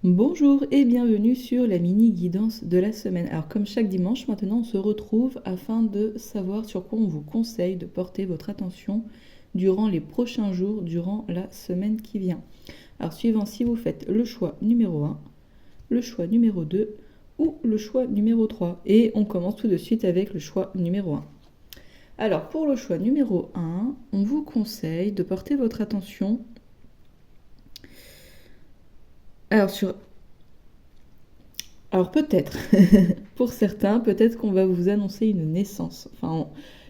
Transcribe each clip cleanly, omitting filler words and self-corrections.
Bonjour et bienvenue sur la mini guidance de la semaine. Alors comme chaque dimanche, maintenant on se retrouve afin de savoir sur quoi on vous conseille de porter votre attention durant les prochains jours, durant la semaine qui vient. Alors suivant si vous faites le choix numéro 1, le choix numéro 2 ou le choix numéro 3. Et on commence tout de suite avec le choix numéro 1. Alors pour le choix numéro 1, on vous conseille de porter votre attention Alors peut-être, pour certains, peut-être qu'on va vous annoncer une naissance. Enfin,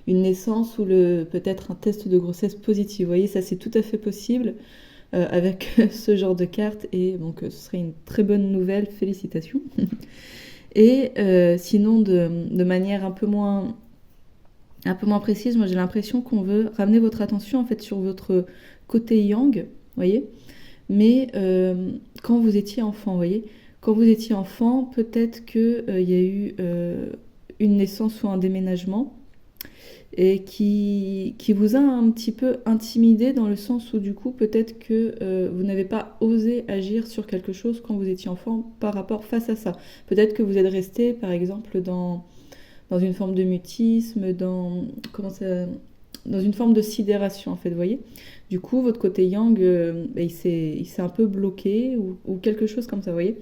une naissance ou peut-être un test de grossesse positif. Vous voyez, ça c'est tout à fait possible avec ce genre de carte. Et donc ce serait une très bonne nouvelle, félicitations. Et sinon, de manière un peu moins précise, moi j'ai l'impression qu'on veut ramener votre attention en fait sur votre côté yang, vous voyez. Mais quand vous étiez enfant, vous voyez, quand vous étiez enfant, peut-être qu'il y a eu une naissance ou un déménagement et qui vous a un petit peu intimidé dans le sens où du coup peut-être que vous n'avez pas osé agir sur quelque chose quand vous étiez enfant par rapport face à ça. Peut-être que vous êtes resté par exemple dans une forme de mutisme, dans une forme de sidération en fait, vous voyez. Du coup, votre côté yang, il s'est un peu bloqué ou quelque chose comme ça, vous voyez.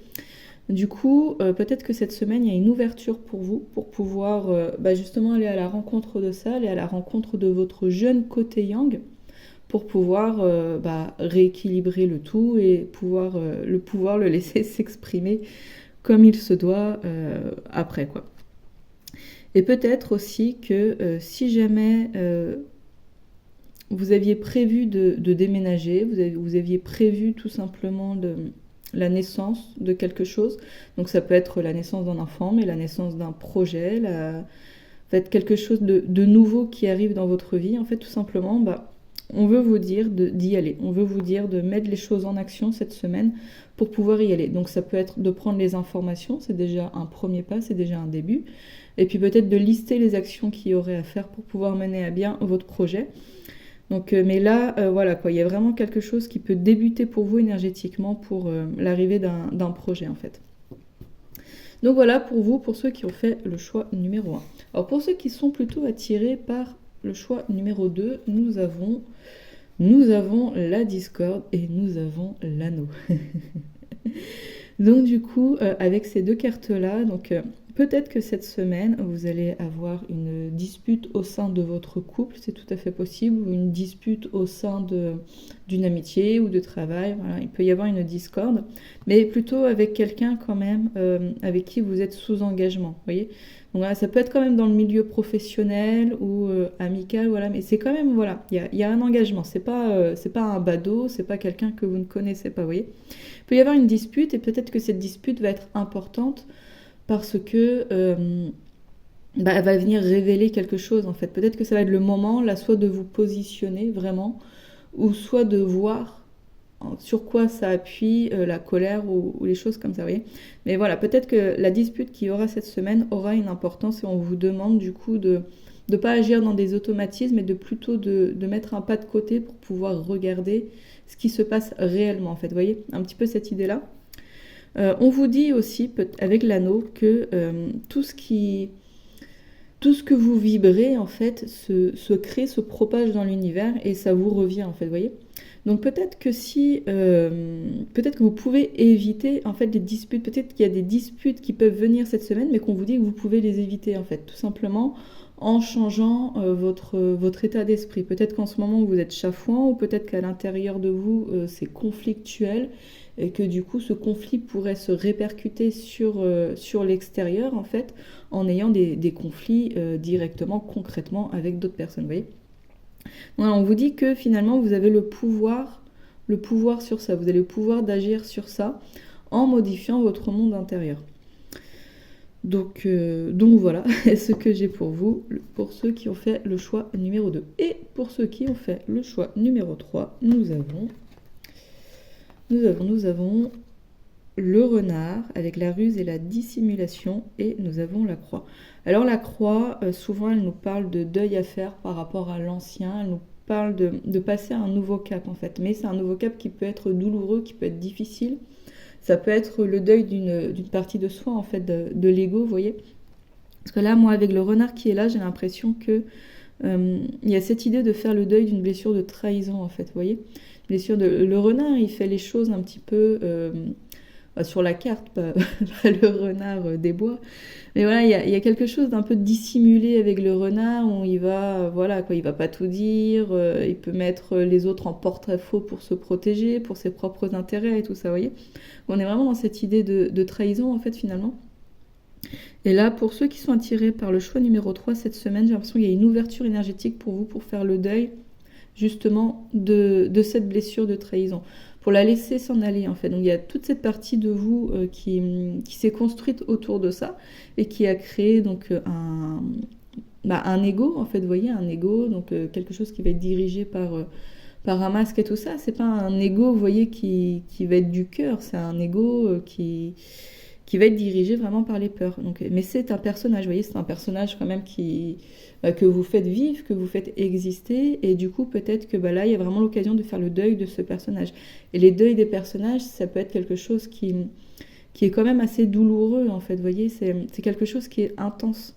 Du coup, peut-être que cette semaine, il y a une ouverture pour vous, pour pouvoir justement aller à la rencontre de ça, aller à la rencontre de votre jeune côté yang, pour pouvoir rééquilibrer le tout et pouvoir le laisser s'exprimer comme il se doit après, quoi. Et peut-être aussi que si jamais vous aviez prévu de déménager, vous aviez prévu tout simplement la naissance de quelque chose. Donc ça peut être la naissance d'un enfant, mais la naissance d'un projet, en fait, quelque chose de nouveau qui arrive dans votre vie. En fait, tout simplement, on veut vous dire d'y aller. On veut vous dire de mettre les choses en action cette semaine pour pouvoir y aller. Donc ça peut être de prendre les informations, c'est déjà un premier pas, c'est déjà un début. Et puis peut-être de lister les actions qu'il y aurait à faire pour pouvoir mener à bien votre projet. Donc, mais là, voilà quoi, il y a vraiment quelque chose qui peut débuter pour vous énergétiquement pour l'arrivée d'un projet en fait. Donc voilà pour vous, pour ceux qui ont fait le choix numéro 1. Alors pour ceux qui sont plutôt attirés par le choix numéro 2, nous avons la discorde et nous avons l'anneau. Donc du coup, avec ces deux cartes-là, peut-être que cette semaine, vous allez avoir une dispute au sein de votre couple, c'est tout à fait possible, ou une dispute au sein d'une amitié ou de travail. Voilà, il peut y avoir une discorde, mais plutôt avec quelqu'un quand même avec qui vous êtes sous engagement, vous voyez. Donc voilà, ça peut être quand même dans le milieu professionnel ou amical, voilà, mais c'est quand même, voilà, il y a un engagement, c'est pas un badaud, c'est pas quelqu'un que vous ne connaissez pas, vous voyez. Il peut y avoir une dispute et peut-être que cette dispute va être importante parce que elle va venir révéler quelque chose en fait. Peut-être que ça va être le moment là, soit de vous positionner vraiment, ou soit de voir sur quoi ça appuie la colère ou les choses comme ça, vous voyez. Mais voilà, peut-être que la dispute qu'il y aura cette semaine aura une importance et on vous demande du coup de ne pas agir dans des automatismes et de plutôt de mettre un pas de côté pour pouvoir regarder ce qui se passe réellement en fait, vous voyez, un petit peu cette idée-là. On vous dit aussi, avec l'anneau, que tout ce que vous vibrez, en fait, se crée, se propage dans l'univers et ça vous revient, en fait, vous voyez. Donc peut-être que peut-être que vous pouvez éviter, en fait, les disputes. Peut-être qu'il y a des disputes qui peuvent venir cette semaine, mais qu'on vous dit que vous pouvez les éviter, en fait, tout simplement en changeant votre état d'esprit. Peut-être qu'en ce moment, vous êtes chafouin ou peut-être qu'à l'intérieur de vous, c'est conflictuel et que du coup ce conflit pourrait se répercuter sur l'extérieur en fait en ayant des conflits directement, concrètement avec d'autres personnes, vous voyez. Voilà, on vous dit que finalement vous avez le pouvoir sur ça, vous avez le pouvoir d'agir sur ça en modifiant votre monde intérieur. Donc voilà ce que j'ai pour vous, pour ceux qui ont fait le choix numéro 2. Et pour ceux qui ont fait le choix numéro 3, nous avons le renard avec la ruse et la dissimulation, et nous avons la croix. Alors la croix, souvent elle nous parle de deuil à faire par rapport à l'ancien, elle nous parle de passer à un nouveau cap en fait, mais c'est un nouveau cap qui peut être douloureux, qui peut être difficile. Ça peut être le deuil d'une partie de soi en fait, de l'ego, vous voyez. Parce que là, moi, avec le renard qui est là, j'ai l'impression que il y a cette idée de faire le deuil d'une blessure de trahison en fait, vous voyez. Le renard, il fait les choses un petit peu sur la carte, pas, pas le renard des bois. Mais voilà, il y a quelque chose d'un peu dissimulé avec le renard, où il va, voilà, quoi, il va pas tout dire, il peut mettre les autres en portrait faux pour se protéger, pour ses propres intérêts et tout ça, vous voyez. On est vraiment dans cette idée de trahison, en fait, finalement. Et là, pour ceux qui sont attirés par le choix numéro 3 cette semaine, j'ai l'impression qu'il y a une ouverture énergétique pour vous, pour faire le deuil, justement, de cette blessure de trahison, pour la laisser s'en aller en fait. Donc il y a toute cette partie de vous qui s'est construite autour de ça et qui a créé donc un ego en fait, vous voyez, un ego, donc quelque chose qui va être dirigé par un masque et tout ça. C'est pas un ego, vous voyez, qui va être du cœur, c'est un ego qui va être dirigé vraiment par les peurs. Donc, mais c'est un personnage, vous voyez, c'est un personnage quand même que vous faites vivre, que vous faites exister, et du coup peut-être que là il y a vraiment l'occasion de faire le deuil de ce personnage. Et les deuils des personnages, ça peut être quelque chose qui est quand même assez douloureux en fait, vous voyez, c'est quelque chose qui est intense.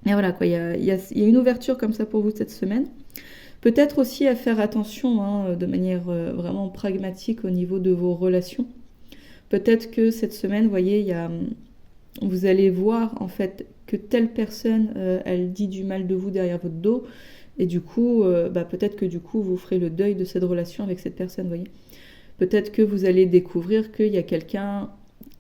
Et voilà quoi, il y a une ouverture comme ça pour vous cette semaine. Peut-être aussi à faire attention de manière vraiment pragmatique au niveau de vos relations. Peut-être que cette semaine, vous voyez, vous allez voir en fait que telle personne, elle dit du mal de vous derrière votre dos, et du coup, peut-être que du coup, vous ferez le deuil de cette relation avec cette personne, vous voyez. Peut-être que vous allez découvrir qu'il y a quelqu'un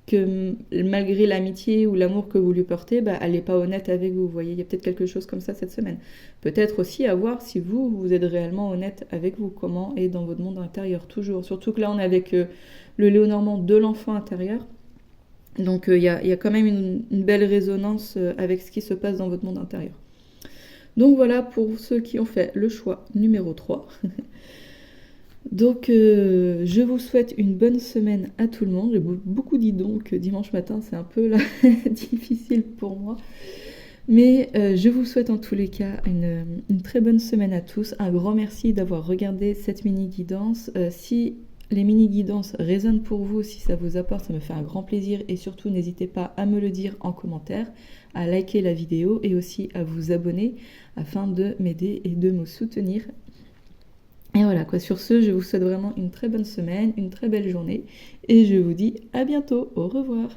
que malgré l'amitié ou l'amour que vous lui portez, elle n'est pas honnête avec vous, vous voyez. Il y a peut-être quelque chose comme ça cette semaine. Peut-être aussi à voir si vous êtes réellement honnête avec vous, comment est dans votre monde intérieur, toujours. Surtout que là, on est avec le Léonormand de l'enfant intérieur. Donc il y a quand même une belle résonance avec ce qui se passe dans votre monde intérieur. Donc voilà pour ceux qui ont fait le choix numéro 3. Donc je vous souhaite une bonne semaine à tout le monde. J'ai beaucoup dit donc dimanche matin, c'est un peu là, difficile pour moi. Mais je vous souhaite en tous les cas une très bonne semaine à tous. Un grand merci d'avoir regardé cette mini-guidance. Si les mini-guidances résonnent pour vous, si ça vous apporte, ça me fait un grand plaisir. Et surtout, n'hésitez pas à me le dire en commentaire, à liker la vidéo et aussi à vous abonner afin de m'aider et de me soutenir. Et voilà quoi, sur ce, je vous souhaite vraiment une très bonne semaine, une très belle journée. Et je vous dis à bientôt, au revoir.